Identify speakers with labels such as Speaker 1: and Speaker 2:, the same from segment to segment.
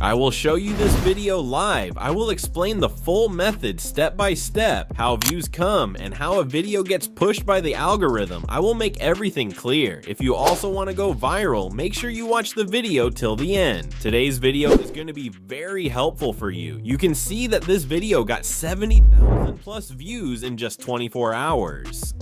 Speaker 1: I will show you this video live. I will explain the full method step by step, how views come, and how a video gets pushed by the algorithm. I will make everything clear. If you also want to go viral, make sure you watch the video till the end. Today's video is going to be very helpful for you. You can see that this video got 70,000 plus views in just 24 hours.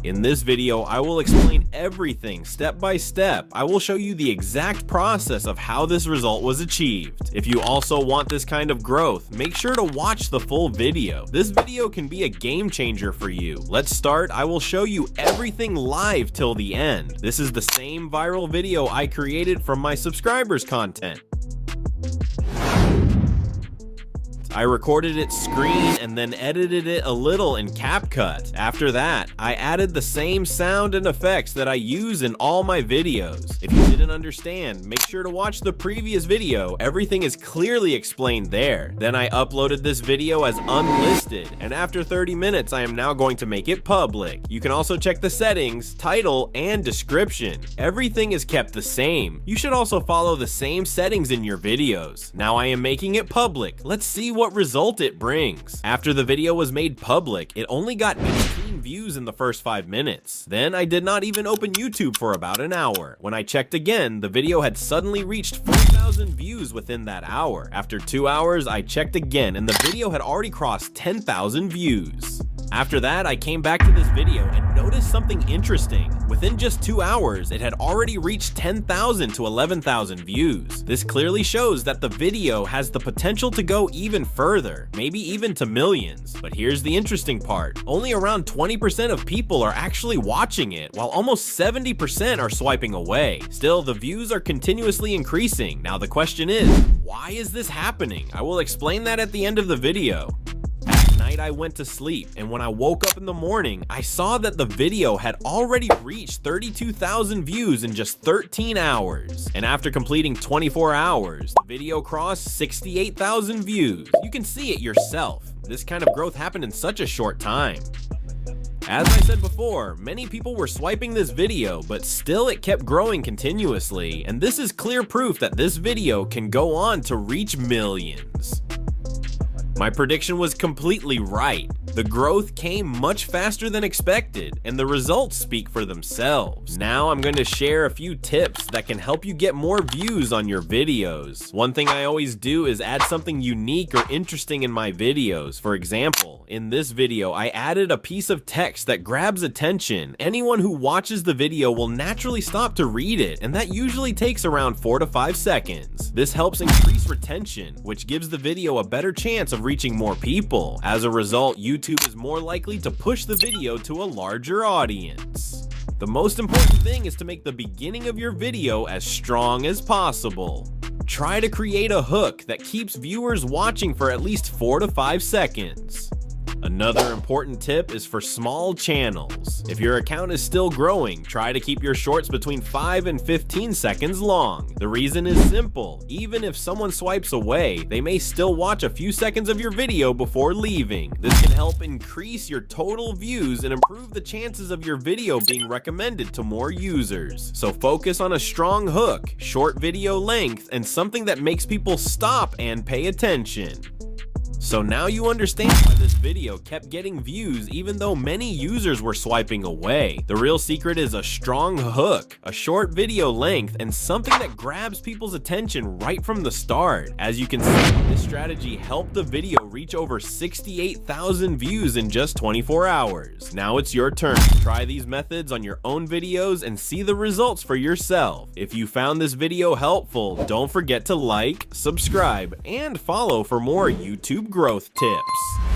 Speaker 1: In this video, I will explain everything step by step. I will show you the exact process of how this result was achieved. If you also want this kind of growth, make sure to watch the full video. This video can be a game changer for you. Let's start. I will show you everything live till the end. This is the same viral video I created from my subscribers' content. I recorded its screen and then edited it a little in CapCut. After that, I added the same sound and effects that I use in all my videos. If you didn't understand, make sure to watch the previous video. Everything is clearly explained there. Then I uploaded this video as unlisted, and after 30 minutes, I am now going to make it public. You can also check the settings, title, and description. Everything is kept the same. You should also follow the same settings in your videos. Now I am making it public. Let's see what result it brings. After the video was made public, it only got 18 views in the first 5 minutes. Then I did not even open YouTube for about an hour. When I checked again, the video had suddenly reached 4,000 views within that hour. After 2 hours, I checked again and the video had already crossed 10,000 views. After that, I came back to this video and noticed something interesting. Within just 2 hours, it had already reached 10,000 to 11,000 views. This clearly shows that the video has the potential to go even further, maybe even to millions. But here's the interesting part. Only around 20% of people are actually watching it, while almost 70% are swiping away. Still, the views are continuously increasing. Now the question is, why is this happening? I will explain that at the end of the video. I went to sleep, and when I woke up in the morning, I saw that the video had already reached 32,000 views in just 13 hours. And after completing 24 hours, the video crossed 68,000 views. You can see it yourself. This kind of growth happened in such a short time. As I said before, many people were swiping this video, but still it kept growing continuously, and this is clear proof that this video can go on to reach millions. My prediction was completely right. The growth came much faster than expected, and the results speak for themselves. Now I'm going to share a few tips that can help you get more views on your videos. One thing I always do is add something unique or interesting in my videos. For example, in this video, I added a piece of text that grabs attention. Anyone who watches the video will naturally stop to read it, and that usually takes around 4 to 5 seconds. This helps increase retention, which gives the video a better chance of reaching more people. As a result, YouTube is more likely to push the video to a larger audience. The most important thing is to make the beginning of your video as strong as possible. Try to create a hook that keeps viewers watching for at least 4 to 5 seconds. Another important tip is for small channels. If your account is still growing, try to keep your shorts between 5 and 15 seconds long. The reason is simple. Even if someone swipes away, they may still watch a few seconds of your video before leaving. This can help increase your total views and improve the chances of your video being recommended to more users. So focus on a strong hook, short video length, and something that makes people stop and pay attention. So now you understand why this video kept getting views even though many users were swiping away. The real secret is a strong hook, a short video length, and something that grabs people's attention right from the start. As you can see, this strategy helped the video reach over 68,000 views in just 24 hours. Now it's your turn to try these methods on your own videos and see the results for yourself. If you found this video helpful, don't forget to like, subscribe, and follow for more YouTube growth tips.